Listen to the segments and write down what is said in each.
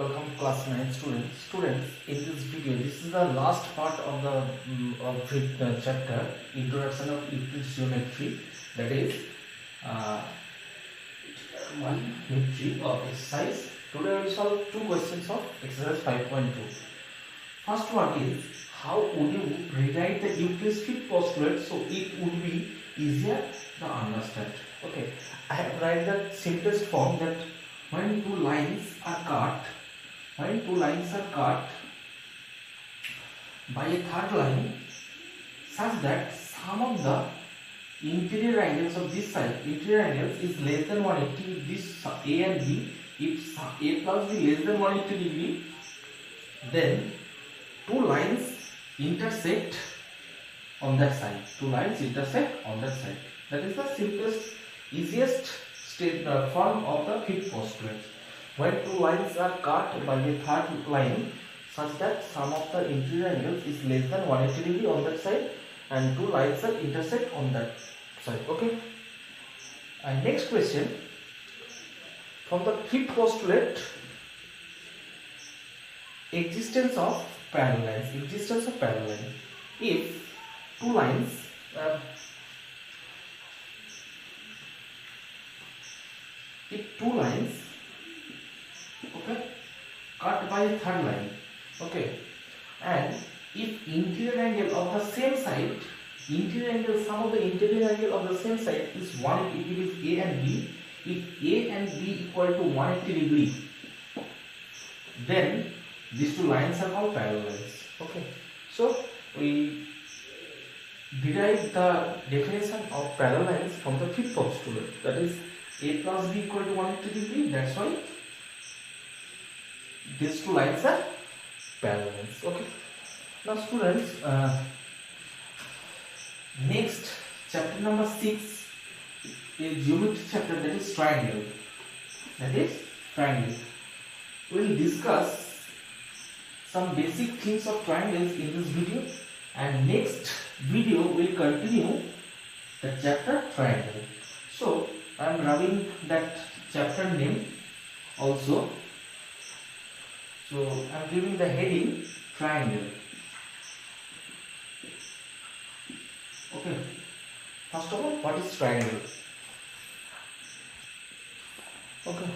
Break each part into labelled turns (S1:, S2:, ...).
S1: Welcome class 9 students. Students, in this video, this is the last part of the chapter Introduction of Euclid's Geometry. That is one unit of exercise. Today we will solve two questions of exercise 5.2. First one is, how would you rewrite the Euclid's fifth postulate so it would be easier to understand? Okay, I have write the simplest form that when two lines are cut by a third line such that sum of the interior angles of this side is less than 180 if this A and B, if A plus B less than 180 degree, then two lines intersect on that side. That is the simplest, easiest form of the fifth postulate. When two lines are cut by a third line such that sum of the interior angles is less than 180 degree on that side and two lines are intersect on that side. Okay. And next question, from the fifth postulate, existence of parallel lines. If two lines okay, cut by a third line, okay, and if interior angle of the same side, sum of the interior angle of the same side is 180, if it is A and B, if A and B equal to 180 degree, then these two lines are called parallel lines. Okay, so we derive the definition of parallel lines from the fifth postulate, that is A plus B equal to 180 degree. That's why these two lines are parallel lines. Okay. Now students, next chapter number 6 is geometry chapter, that is triangle. We will discuss some basic things of triangles in this video, and next video will continue the chapter triangle. So I am rubbing that chapter name also. So I am giving the heading triangle. Okay. First of all, what is triangle? Okay.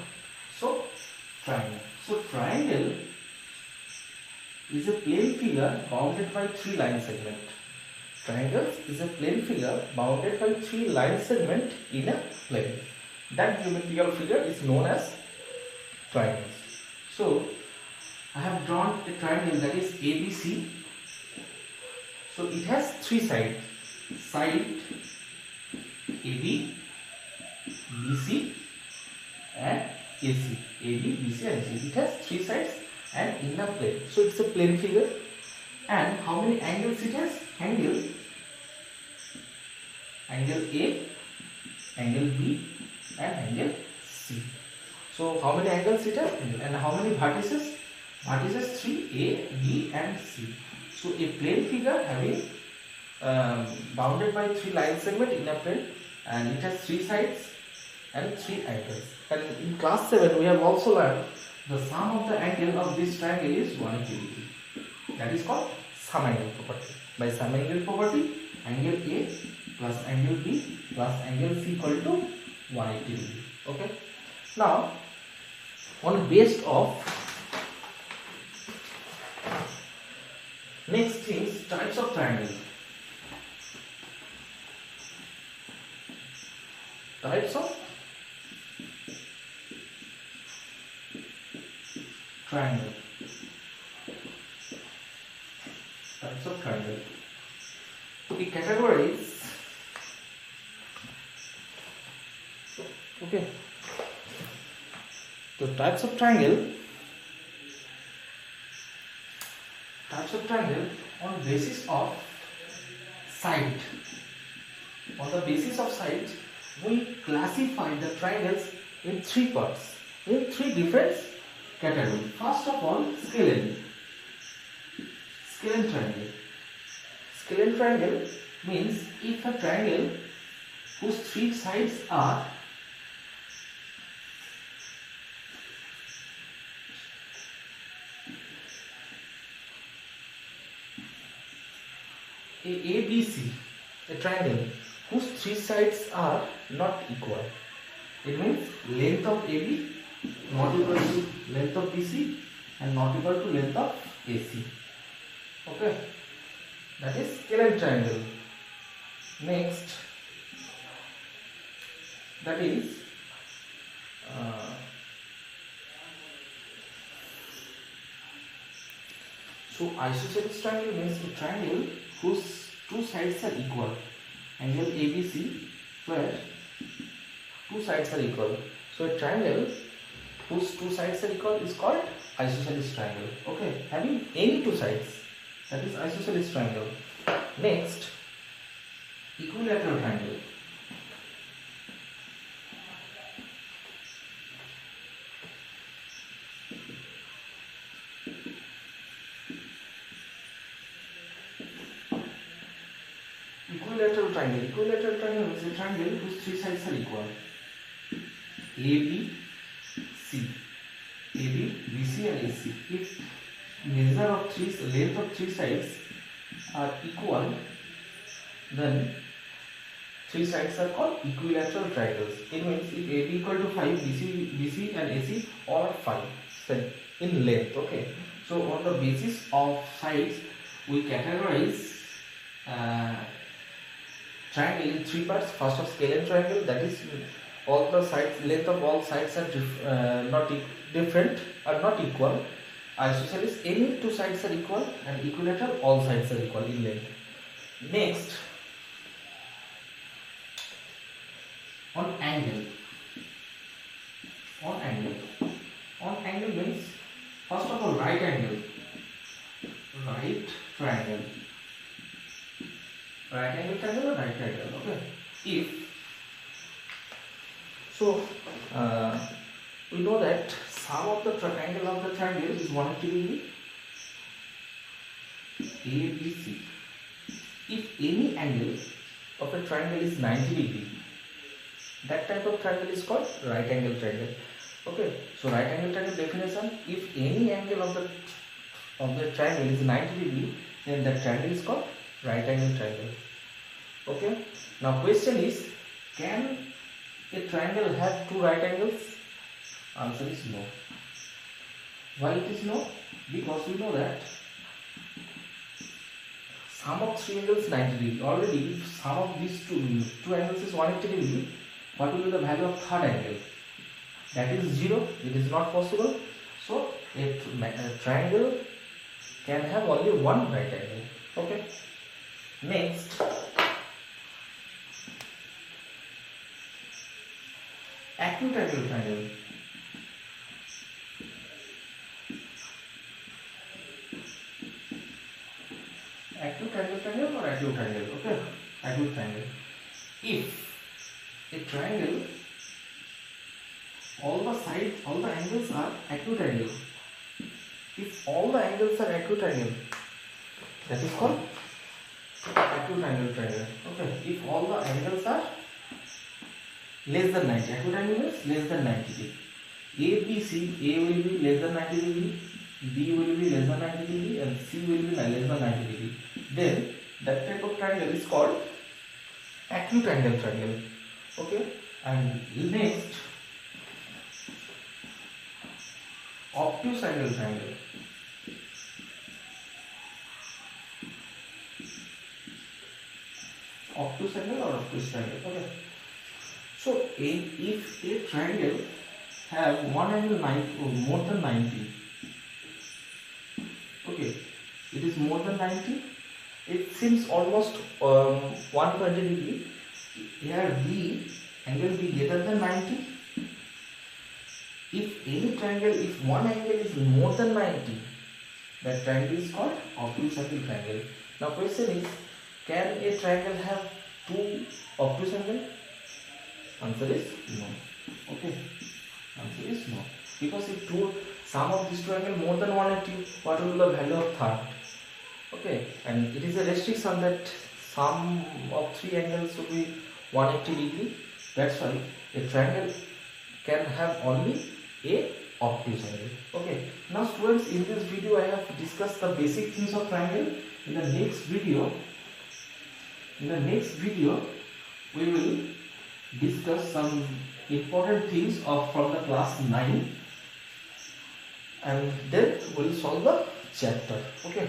S1: So triangle is a plane figure bounded by three line segment. Triangle is a plane figure bounded by three line segment in a plane. That geometrical figure is known as triangles. So I have drawn a triangle that is ABC. So it has three sides. Side AB, BC and AC. AB, BC and AC. It has three sides and in a plane. So it's a plane figure. And how many angles it has? Angle A, angle B and angle C. So how many angles it has? And how many vertices? Vertices 3, A, B and C. So a plane figure having bounded by three line segment in a plane, and it has three sides and three angles. And in class 7 we have also learned the sum of the angle of this triangle is 180 degree. That is called sum angle property. By sum angle property, angle A plus angle B plus angle C equal to 180 degree. Okay. Now, on base of next things, types of triangle. Types of triangle. The categories. Okay. So types of triangle on basis of side. On the basis of side, we classify the triangles in three parts, in three different categories. First of all, scalene triangle. Scalene triangle means if a triangle whose three sides are ABC, a triangle whose three sides are not equal. It means length of AB not equal to length of BC and not equal to length of AC. Okay, that is scalene triangle. Next, that is so isosceles triangle means a triangle whose two sides are equal. Angle ABC where two sides are equal. So a triangle whose two sides are equal is called isosceles triangle. Okay, having any two sides, that is isosceles triangle. Next, equilateral triangle. Equilateral triangle. Equilateral triangle is a triangle whose three sides are equal. AB, C. AB, BC and AC. If measure of length of three sides are equal, then three sides are called equilateral triangles. It means if AB equal to 5, BC and AC all are 5 in length. Okay. So on the basis of sides, we categorize triangle in three parts. First of scalene triangle, that is all the sides, length of all sides are not equal. Isosceles, any two sides are equal, and equilateral, all sides are equal in length. Next, on angle. On angle means first of all right angle. Right triangle. Right angle triangle or right triangle. Okay. If so, we know that sum of the triangle of the triangle is 180 degree. ABC. If any angle of a triangle is 90 degree, that type of triangle is called right angle triangle. Okay. So right angle triangle definition: if any angle of the triangle is 90 degree, then that triangle is called right angle triangle. Okay. Now question is, can a triangle have two right angles? Answer is no. Why it is no? Because we know that sum of three angles 90 degree. Already if sum of these two angles is 180 degree, what will be the value of third angle? That is 0. It is not possible. So a triangle can have only one right angle. Okay. Next, acute angle triangle. Acute angle triangle or acute triangle? Okay, acute triangle. If a triangle, all the angles are acute angle. If all the angles are acute angle, that is called acute angle triangle. Okay. If all the angles are less than 90, acute angle means less than 90 degree. A, B, C, A will be less than 90 degree, B will be less than 90 degree, and C will be less than 90 degree. Then that type of triangle is called acute angle triangle. Okay. And next, obtuse angle triangle. Obtuse angle or obtuse triangle. Okay. So if a triangle have one angle 90 or more than 90, okay, it is more than 90, it seems almost 120 degree. Here B, angle B greater than 90. If any triangle, if one angle is more than 90, that triangle is called obtuse angle triangle. Now question is, can a triangle have two obtuse angles? Answer is no. Okay. Answer is no. Because if sum of these two angles more than 180, what will be the value of third? Okay. And it is a restriction that sum of three angles will be 180 degree. That's why a triangle can have only a obtuse angle. Okay. Now students, in this video I have discussed the basic things of triangle. In the next video In the next video, we will discuss some important things from the class 9, and then we will solve the chapter. Okay.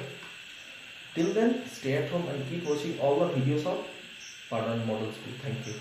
S1: Till then, stay at home and keep watching all the videos of Pattern Model School. Thank you.